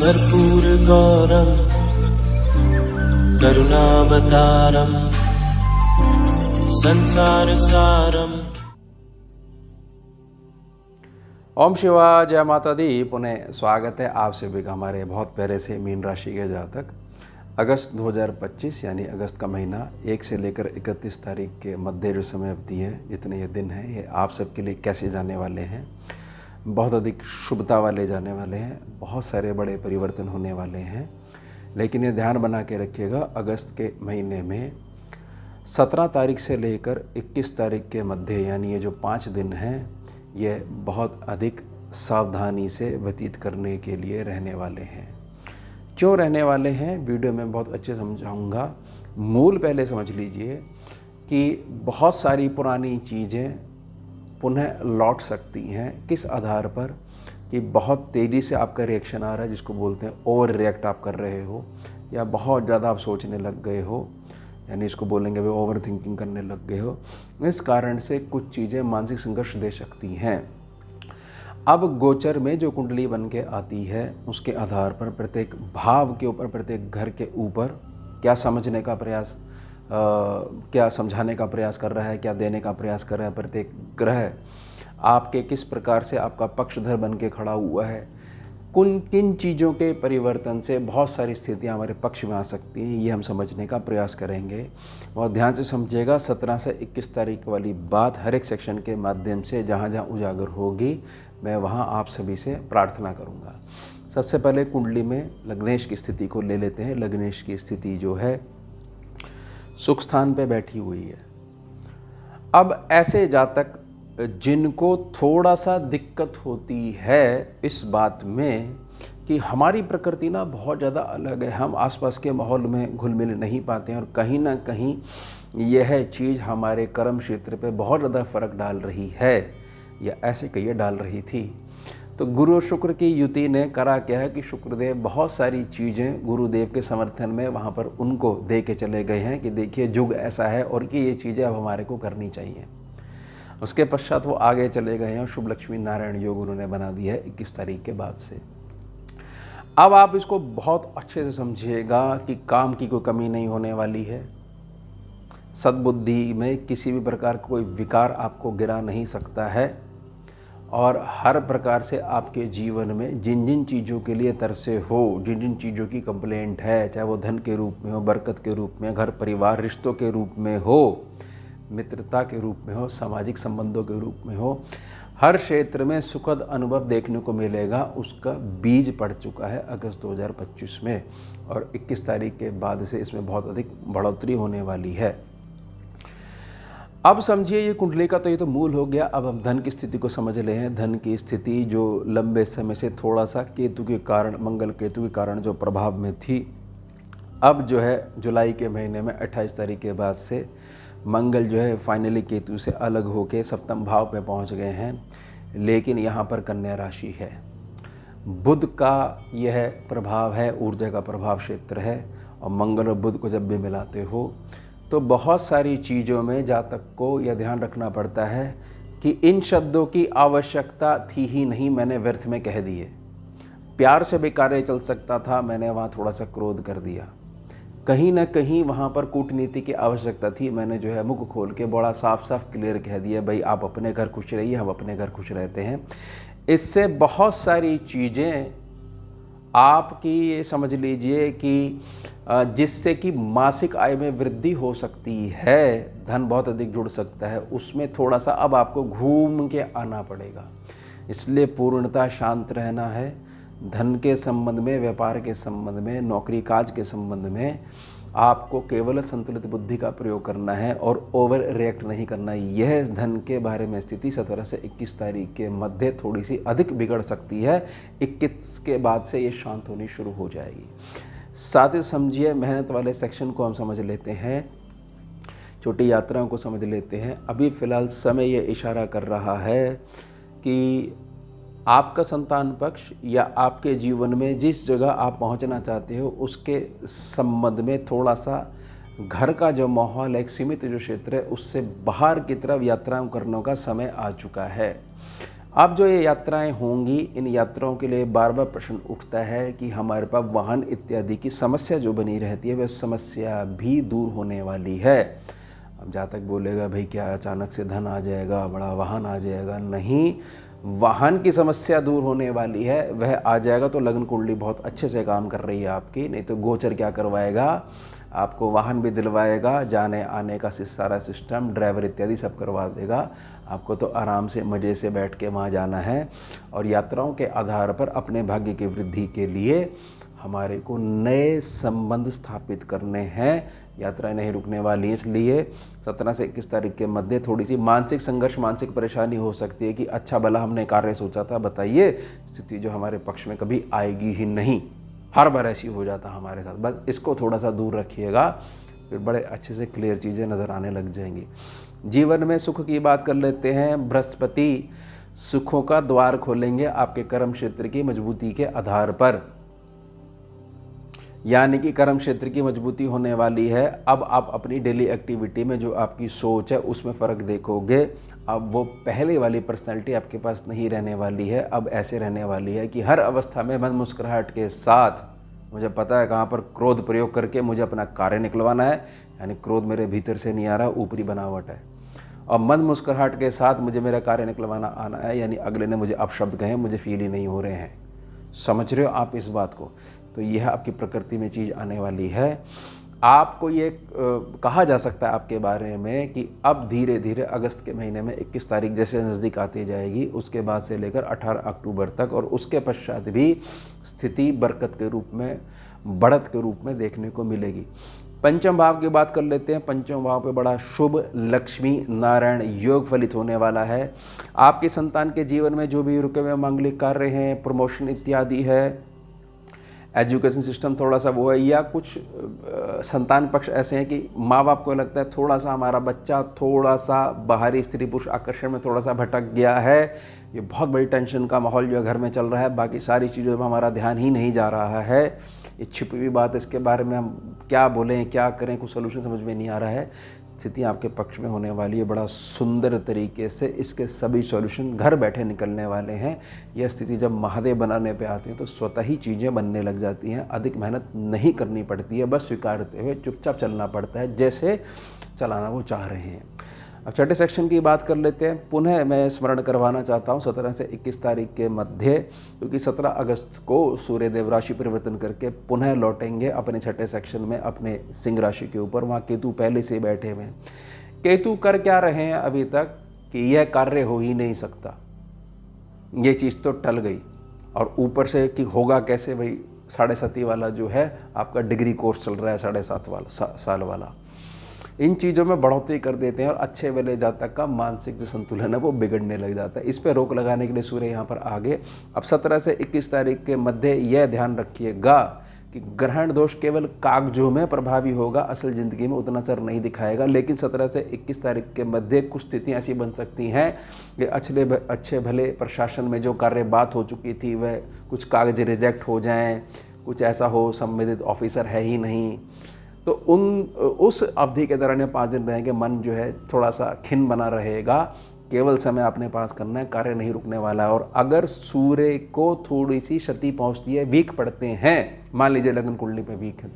कर्पूरगौरं करुणावतारं संसारसारम्। ओम शिवा, जय माता दी। पुनः स्वागत है आप सभी का हमारे बहुत प्यारे से मीन राशि के जातक। अगस्त 2025 यानी अगस्त का महीना 1 से लेकर 31 तारीख के मध्य जो समय अवधि है, जितने ये दिन हैं, ये आप सबके लिए कैसे जाने वाले हैं। बहुत अधिक शुभता वाले जाने वाले हैं, बहुत सारे बड़े परिवर्तन होने वाले हैं। लेकिन ये ध्यान बना के रखिएगा, अगस्त के महीने में 17 तारीख से लेकर 21 तारीख के मध्य यानी ये जो 5 दिन हैं, ये बहुत अधिक सावधानी से व्यतीत करने के लिए रहने वाले हैं। क्यों रहने वाले हैं, वीडियो में बहुत अच्छे समझाऊंगा। मूल पहले समझ लीजिए कि बहुत सारी पुरानी चीज़ें पुनः लौट सकती हैं। किस आधार पर? कि बहुत तेज़ी से आपका रिएक्शन आ रहा है, जिसको बोलते हैं ओवर रिएक्ट आप कर रहे हो, या बहुत ज़्यादा आप सोचने लग गए हो, यानी इसको बोलेंगे वे ओवर थिंकिंग करने लग गए हो। इस कारण से कुछ चीज़ें मानसिक संघर्ष दे सकती हैं। अब गोचर में जो कुंडली बन के आती है, उसके आधार पर प्रत्येक भाव के ऊपर, प्रत्येक घर के ऊपर क्या समझने का प्रयास, क्या समझाने का प्रयास कर रहा है, क्या देने का प्रयास कर रहा है, प्रत्येक ग्रह आपके किस प्रकार से आपका पक्षधर बन के खड़ा हुआ है, किन चीज़ों के परिवर्तन से बहुत सारी स्थितियां हमारे पक्ष में आ सकती हैं, ये हम समझने का प्रयास करेंगे। और ध्यान से समझिएगा, 17 से 21 तारीख वाली बात हर एक सेक्शन के माध्यम से जहाँ जहाँ उजागर होगी, मैं वहाँ आप सभी से प्रार्थना करूँगा। सबसे पहले कुंडली में लग्नेश की स्थिति को ले लेते हैं। लग्नेश की स्थिति जो है सुख स्थान पे बैठी हुई है। अब ऐसे जातक जिनको थोड़ा सा दिक्कत होती है इस बात में कि हमारी प्रकृति ना बहुत ज़्यादा अलग है, हम आसपास के माहौल में घुल मिल नहीं पाते हैं, और कहीं ना कहीं यह चीज़ हमारे कर्म क्षेत्र पे बहुत ज़्यादा फर्क डाल रही है, या ऐसे कहिए डाल रही थी। तो गुरु और शुक्र की युति ने करा क्या है कि शुक्रदेव बहुत सारी चीज़ें गुरुदेव के समर्थन में वहाँ पर उनको दे के चले गए हैं कि देखिए युग ऐसा है और कि ये चीज़ें अब हमारे को करनी चाहिए। उसके पश्चात वो आगे चले गए हैं और शुभ लक्ष्मी नारायण योग उन्होंने बना दिया है 21 तारीख के बाद से। अब आप इसको बहुत अच्छे से समझिएगा कि काम की कोई कमी नहीं होने वाली है। सद्बुद्धि में किसी भी प्रकार का कोई विकार आपको गिरा नहीं सकता है, और हर प्रकार से आपके जीवन में जिन जिन चीज़ों के लिए तरसे हो, जिन जिन चीज़ों की कंप्लेंट है, चाहे वो धन के रूप में हो, बरकत के रूप में, घर परिवार रिश्तों के रूप में हो, मित्रता के रूप में हो, सामाजिक संबंधों के रूप में हो, हर क्षेत्र में सुखद अनुभव देखने को मिलेगा। उसका बीज पड़ चुका है अगस्त 2025 में, और 21 तारीख के बाद से इसमें बहुत अधिक बढ़ोतरी होने वाली है। अब समझिए ये कुंडली का तो ये तो मूल हो गया। अब हम धन की स्थिति को समझ ले हैं। धन की स्थिति जो लंबे समय से थोड़ा सा केतु के कारण, मंगल केतु के कारण जो प्रभाव में थी, अब जो है जुलाई के महीने में 28 तारीख के बाद से मंगल जो है फाइनली केतु से अलग होके सप्तम भाव पे पहुंच गए हैं। लेकिन यहाँ पर कन्या राशि है, बुध का यह प्रभाव है, ऊर्जा का प्रभाव क्षेत्र है, और मंगल और बुध को जब भी मिलाते हो तो बहुत सारी चीज़ों में जातक को यह ध्यान रखना पड़ता है कि इन शब्दों की आवश्यकता थी ही नहीं, मैंने व्यर्थ में कह दिए। प्यार से भी कार्य चल सकता था, मैंने वहाँ थोड़ा सा क्रोध कर दिया। कहीं ना कहीं वहाँ पर कूटनीति की आवश्यकता थी, मैंने जो है मुख खोल के बड़ा साफ साफ क्लियर कह दिया, भाई आप अपने घर खुश रहिए, हम अपने घर खुश रहते हैं। इससे बहुत सारी चीज़ें आपकी ये समझ लीजिए कि जिससे कि मासिक आय में वृद्धि हो सकती है, धन बहुत अधिक जुड़ सकता है, उसमें थोड़ा सा अब आपको घूम के आना पड़ेगा। इसलिए पूर्णतः शांत रहना है। धन के संबंध में, व्यापार के संबंध में, नौकरी काज के संबंध में आपको केवल संतुलित बुद्धि का प्रयोग करना है और ओवर रिएक्ट नहीं करना है। यह धन के बारे में स्थिति 17 से 21 तारीख के मध्य थोड़ी सी अधिक बिगड़ सकती है। 21 के बाद से ये शांत होनी शुरू हो जाएगी। साथ ही समझिए, मेहनत वाले सेक्शन को हम समझ लेते हैं, छोटी यात्राओं को समझ लेते हैं। अभी फ़िलहाल समय ये इशारा कर रहा है कि आपका संतान पक्ष या आपके जीवन में जिस जगह आप पहुंचना चाहते हो उसके संबंध में थोड़ा सा घर का जो माहौल है, एक सीमित जो क्षेत्र है, उससे बाहर की तरफ यात्राएं करने का समय आ चुका है। अब जो ये यात्राएं होंगी, इन यात्राओं के लिए बार बार प्रश्न उठता है कि हमारे पास वाहन इत्यादि की समस्या जो बनी रहती है वह समस्या भी दूर होने वाली है। अब जहाँ तक बोलेगा भाई क्या अचानक से धन आ जाएगा, बड़ा वाहन आ जाएगा, नहीं, वाहन की समस्या दूर होने वाली है। वह आ जाएगा तो लगन कुंडली बहुत अच्छे से काम कर रही है आपकी, नहीं तो गोचर क्या करवाएगा, आपको वाहन भी दिलवाएगा, जाने आने का सारा सिस्टम, ड्राइवर इत्यादि सब करवा देगा। आपको तो आराम से मज़े से बैठ के वहाँ जाना है। और यात्राओं के आधार पर अपने भाग्य की वृद्धि के लिए हमारे को नए संबंध स्थापित करने हैं। यात्राएं नहीं रुकने वाली, इसलिए 17 से 21 तारीख के मध्य थोड़ी सी मानसिक संघर्ष, मानसिक परेशानी हो सकती है कि अच्छा भला हमने कार्य सोचा था, बताइए स्थिति जो हमारे पक्ष में कभी आएगी ही नहीं। हर बार ऐसी हो जाता हमारे साथ। बस इसको थोड़ा सा दूर रखिएगा, फिर बड़े अच्छे से क्लियर चीज़ें नज़र आने लग जाएंगी। जीवन में सुख की बात कर लेते हैं। बृहस्पति सुखों का द्वार खोलेंगे आपके कर्म क्षेत्र की मजबूती के आधार पर, यानी कि कर्म क्षेत्र की मजबूती होने वाली है। अब आप अपनी डेली एक्टिविटी में जो आपकी सोच है उसमें फ़र्क देखोगे। अब वो पहले वाली पर्सनैलिटी आपके पास नहीं रहने वाली है, अब ऐसे रहने वाली है कि हर अवस्था में मन मुस्कुराहट के साथ, मुझे पता है कहाँ पर क्रोध प्रयोग करके मुझे अपना कार्य निकलवाना है, यानी क्रोध मेरे भीतर से नहीं आ रहा, ऊपरी बनावट है, और मन मुस्कुराहट के साथ मुझे मेरा कार्य निकलवाना आना है, यानी अगले ने मुझे अपशब्द कहे, मुझे फील ही नहीं हो रहे हैं। समझ रहे हो आप इस बात को? तो यह आपकी प्रकृति में चीज़ आने वाली है। आपको ये कहा जा सकता है आपके बारे में कि अब धीरे धीरे अगस्त के महीने में 21 तारीख जैसे नज़दीक आती जाएगी, उसके बाद से लेकर 18 अक्टूबर तक, और उसके पश्चात भी स्थिति बरकत के रूप में, बढ़त के रूप में देखने को मिलेगी। पंचम भाव की बात कर लेते हैं। पंचम भाव पे बड़ा शुभ लक्ष्मी नारायण योग फलित होने वाला है। आपके संतान के जीवन में जो भी रुके हुए मांगलिक कार्य हैं, प्रमोशन इत्यादि है, एजुकेशन सिस्टम थोड़ा सा वो है, या कुछ संतान पक्ष ऐसे हैं कि माँ बाप को लगता है थोड़ा सा हमारा बच्चा थोड़ा सा बाहरी स्त्री पुरुष आकर्षण में थोड़ा सा भटक गया है, ये बहुत बड़ी टेंशन का माहौल जो है घर में चल रहा है, बाकी सारी चीज़ों में हमारा ध्यान ही नहीं जा रहा है। ये छिपी हुई बात, इसके बारे में हम क्या बोलें, क्या करें, कुछ सोल्यूशन समझ में नहीं आ रहा है। स्थिति आपके पक्ष में होने वाली है, बड़ा सुंदर तरीके से इसके सभी सॉल्यूशन घर बैठे निकलने वाले हैं। यह स्थिति जब महादेव बनाने पे आती है तो स्वतः ही चीज़ें बनने लग जाती हैं, अधिक मेहनत नहीं करनी पड़ती है, बस स्वीकारते हुए चुपचाप चलना पड़ता है जैसे चलाना वो चाह रहे हैं। अब छठे सेक्शन की बात कर लेते हैं। पुनः मैं स्मरण करवाना चाहता हूँ 17 से 21 तारीख के मध्य, क्योंकि 17 अगस्त को सूर्यदेव राशि परिवर्तन करके पुनः लौटेंगे अपने छठे सेक्शन में, अपने सिंह राशि के ऊपर। वहाँ केतु पहले से बैठे हुए हैं। केतु कर क्या रहे हैं अभी तक कि यह कार्य हो ही नहीं सकता, ये चीज़ तो टल गई, और ऊपर से कि होगा कैसे भाई, 7.5 वाला जो है आपका डिग्री कोर्स चल रहा है, 7.5 साल वाला, इन चीज़ों में बढ़ोतरी कर देते हैं और अच्छे वाले जातक का मानसिक जो संतुलन है वो बिगड़ने लग जाता है। इस पर रोक लगाने के लिए सूर्य यहाँ पर आगे। अब 17 से 21 तारीख के मध्य यह ध्यान रखिएगा कि ग्रहण दोष केवल कागजों में प्रभावी होगा, असल ज़िंदगी में उतना असर नहीं दिखाएगा। लेकिन 17 से 21 तारीख के मध्य कुछ स्थितियाँ ऐसी बन सकती हैं कि अच्छे भले प्रशासन में जो कार्य बात हो चुकी थी वह कुछ कागज रिजेक्ट हो जाएं, कुछ ऐसा हो संबंधित ऑफिसर है ही नहीं, तो उस अवधि के दौरान 5 दिन रहेंगे, मन जो है थोड़ा सा खिन्न बना रहेगा। केवल समय अपने पास करना है, कार्य नहीं रुकने वाला है। और अगर सूर्य को थोड़ी सी क्षति पहुंचती है, वीक पड़ते हैं, मान लीजिए लगन कुंडली में वीक है,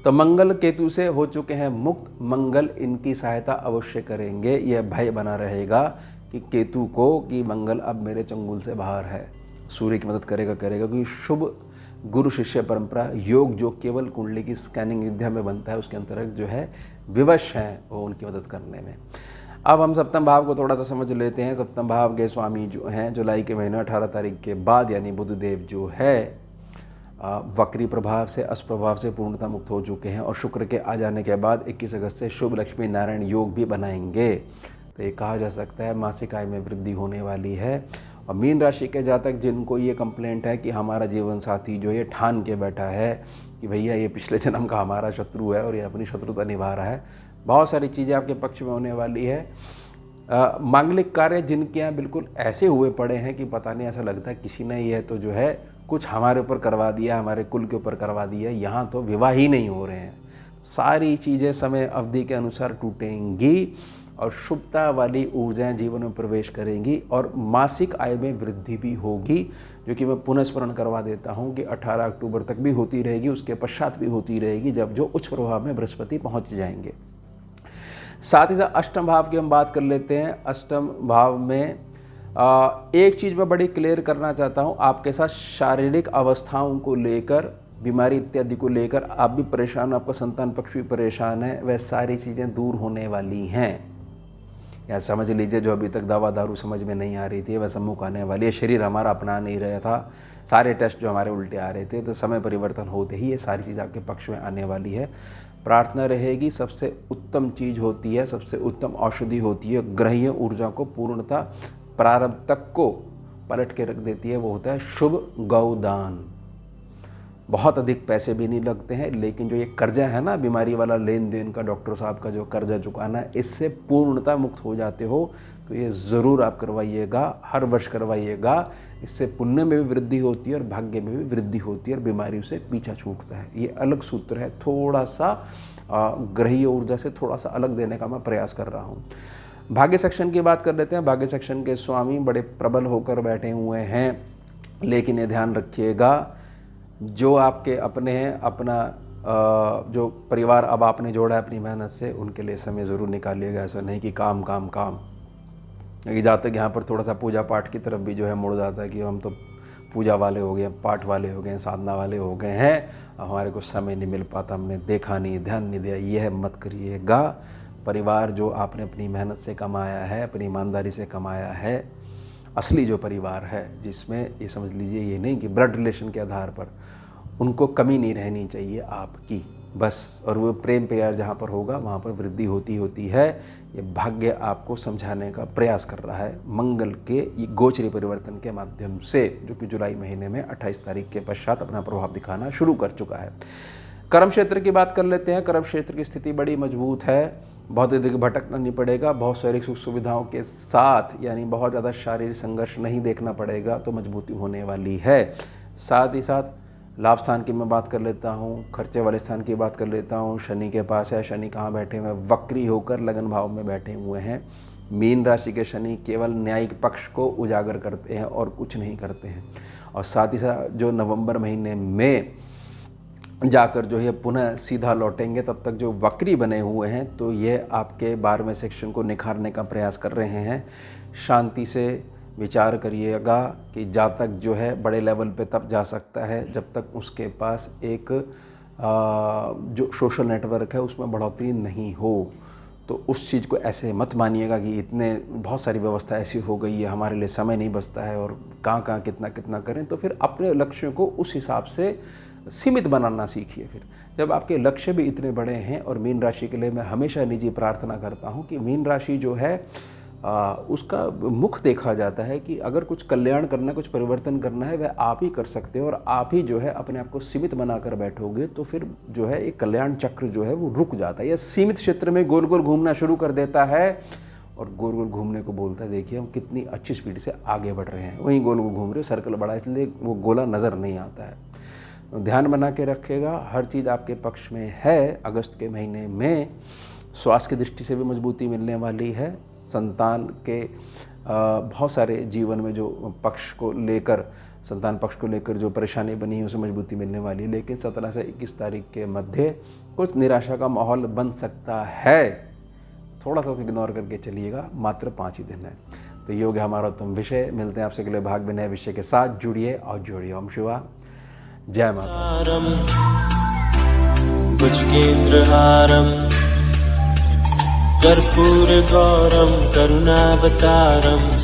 तो मंगल केतु से हो चुके हैं मुक्त, मंगल इनकी सहायता अवश्य करेंगे। यह भय बना रहेगा कि केतु को कि मंगल अब मेरे चंगुल से बाहर है, सूर्य की मदद करेगा क्योंकि शुभ गुरु शिष्य परंपरा योग जो केवल कुंडली की स्कैनिंग विद्या में बनता है, उसके अंतर्गत जो है विवश हैं वो उनकी मदद करने में। अब हम सप्तम भाव को थोड़ा सा समझ लेते हैं। सप्तम भाव के स्वामी जो हैं जुलाई के महीने 18 तारीख के बाद, यानी बुधदेव जो है वक्री प्रभाव से, अष्टप्रभाव से पूर्णतः मुक्त हो चुके हैं, और शुक्र के आ जाने के बाद 21 अगस्त से शुभ लक्ष्मी नारायण योग भी बनाएंगे। तो ये कहा जा सकता है मासिक आय में वृद्धि होने वाली है। और मीन राशि के जातक जिनको ये कंप्लेंट है कि हमारा जीवन साथी जो ये ठान के बैठा है कि भैया ये पिछले जन्म का हमारा शत्रु है और ये अपनी शत्रुता निभा रहा है, बहुत सारी चीज़ें आपके पक्ष में होने वाली है। मांगलिक कार्य जिनके यहाँ बिल्कुल ऐसे हुए पड़े हैं कि पता नहीं, ऐसा लगता है किसी ने ये तो जो है कुछ हमारे ऊपर करवा दिया, हमारे कुल के ऊपर करवा दिया, यहाँ तो विवाह ही नहीं हो रहे हैं। सारी चीज़ें समय अवधि के अनुसार टूटेंगी और शुभता वाली ऊर्जाएं जीवन में प्रवेश करेंगी और मासिक आय में वृद्धि भी होगी, जो कि मैं पुनः स्मरण करवा देता हूं कि 18 अक्टूबर तक भी होती रहेगी, उसके पश्चात भी होती रहेगी, जब जो उच्च प्रभाव में बृहस्पति पहुंच जाएंगे। साथ ही साथ अष्टम भाव की हम बात कर लेते हैं। अष्टम भाव में एक चीज़ मैं बड़ी क्लियर करना चाहता हूं, आपके साथ शारीरिक अवस्थाओं को लेकर, बीमारी इत्यादि को लेकर आप भी परेशान, आपका संतान पक्ष भी परेशान है, वह सारी चीज़ें दूर होने वाली हैं। या समझ लीजिए जो अभी तक दवा दारू समझ में नहीं आ रही थी वह सम्मुख आने वाली है। शरीर हमारा अपना नहीं रहा था, सारे टेस्ट जो हमारे उल्टे आ रहे थे, तो समय परिवर्तन होते ही ये सारी चीज़ आपके पक्ष में आने वाली है। प्रार्थना रहेगी, सबसे उत्तम चीज़ होती है, सबसे उत्तम औषधि होती है, ग्रहीय ऊर्जा को पूर्णतः प्रारब्ध तक को पलट के रख देती है, वो होता है शुभ गौदान। बहुत अधिक पैसे भी नहीं लगते हैं, लेकिन जो ये कर्जा है ना, बीमारी वाला लेन देन का, डॉक्टर साहब का जो कर्जा चुकाना है, इससे पूर्णतः मुक्त हो जाते हो, तो ये ज़रूर आप करवाइएगा, हर वर्ष करवाइएगा। इससे पुण्य में भी वृद्धि होती है और भाग्य में भी वृद्धि होती है और बीमारियों से पीछा छूटता है। ये अलग सूत्र है, थोड़ा सा ग्रहीय ऊर्जा से थोड़ा सा अलग देने का मैं प्रयास कर रहा हूँ। भाग्य सेक्शन की बात कर लेते हैं। भाग्य सेक्शन के स्वामी बड़े प्रबल होकर बैठे हुए हैं, लेकिन ये ध्यान रखिएगा, जो आपके अपने हैं, अपना जो परिवार अब आपने जोड़ा है अपनी मेहनत से, उनके लिए समय ज़रूर निकालिएगा। ऐसा नहीं कि काम काम काम, क्योंकि जहाँ तक यहाँ पर थोड़ा सा पूजा पाठ की तरफ भी जो है मुड़ जाता है कि हम तो पूजा वाले हो गए, पाठ वाले हो गए, साधना वाले हो गए हैं, अब हमारे को समय नहीं मिल पाता, हमने देखा नहीं, ध्यान नहीं दिया। यह मत करिएगा। परिवार जो आपने अपनी मेहनत से कमाया है, अपनी ईमानदारी से कमाया है, असली जो परिवार है, जिसमें ये समझ लीजिए ये नहीं कि ब्लड रिलेशन के आधार पर, उनको कमी नहीं रहनी चाहिए आपकी, बस। और वो प्रेम प्यार जहाँ पर होगा वहाँ पर वृद्धि होती है। ये भाग्य आपको समझाने का प्रयास कर रहा है मंगल के ये गोचरी परिवर्तन के माध्यम से, जो कि जुलाई महीने में 28 तारीख के पश्चात अपना प्रभाव दिखाना शुरू कर चुका है। कर्म क्षेत्र की बात कर लेते हैं। कर्म क्षेत्र की स्थिति बड़ी मजबूत है, बहुत अधिक भटकना नहीं पड़ेगा, बहुत शारीरिक सुख सुविधाओं के साथ, यानी बहुत ज़्यादा शारीरिक संघर्ष नहीं देखना पड़ेगा, तो मजबूती होने वाली है। साथ ही साथ लाभ स्थान की मैं बात कर लेता हूँ, खर्चे वाले स्थान की बात कर लेता हूँ। शनि के पास है, शनि कहाँ बैठे हुए हैं? वक्री होकर लगन भाव में बैठे हुए हैं। मीन राशि के शनि केवल न्यायिक पक्ष को उजागर करते हैं और कुछ नहीं करते हैं। और साथ ही साथ जो नवंबर महीने में जाकर जो है पुनः सीधा लौटेंगे, तब तक जो वक्री बने हुए हैं, तो ये आपके 12वें सेक्शन को निखारने का प्रयास कर रहे हैं। शांति से विचार करिएगा कि जातक जो है बड़े लेवल पे तब जा सकता है जब तक उसके पास एक जो सोशल नेटवर्क है उसमें बढ़ोतरी नहीं हो। तो उस चीज़ को ऐसे मत मानिएगा कि इतने बहुत सारी व्यवस्था ऐसी हो गई है, हमारे लिए समय नहीं बचता है और कहाँ कहाँ कितना कितना करें। तो फिर अपने लक्ष्यों को उस हिसाब से सीमित बनाना सीखिए। फिर जब आपके लक्ष्य भी इतने बड़े हैं, और मीन राशि के लिए मैं हमेशा निजी प्रार्थना करता हूँ कि मीन राशि जो है उसका मुख देखा जाता है कि अगर कुछ कल्याण करना, कुछ परिवर्तन करना है, वह आप ही कर सकते हो, और आप ही जो है अपने आप को सीमित बनाकर बैठोगे तो फिर जो है एक कल्याण चक्र जो है वो रुक जाता है, या सीमित क्षेत्र में गोल गोल घूमना शुरू कर देता है। और गोल गोल घूमने को बोलता है, देखिए हम कितनी अच्छी स्पीड से आगे बढ़ रहे हैं, वहीं गोल गोल घूम रहे, सर्कल बड़ा, इसलिए वो गोला नज़र नहीं आता है। तो ध्यान बना के रखिएगा, हर चीज़ आपके पक्ष में है। अगस्त के महीने में स्वास्थ्य की दृष्टि से भी मजबूती मिलने वाली है। संतान के बहुत सारे जीवन में जो पक्ष को लेकर, संतान पक्ष को लेकर जो परेशानी बनी है, उसे मजबूती मिलने वाली है। लेकिन 17 से 21 तारीख के मध्य कुछ निराशा का माहौल बन सकता है, थोड़ा सा इग्नोर करके चलिएगा। मात्र 5 ही दिन है। तो योग है हमारा उत्तम विषय। मिलते हैं आपसे अगले भाग में नए विषय के साथ। जुड़िए और जोड़िए। ओम शिवा, जय माता। भुजगेन्द्रहारम् कर्पूरगौरं करुणावतारं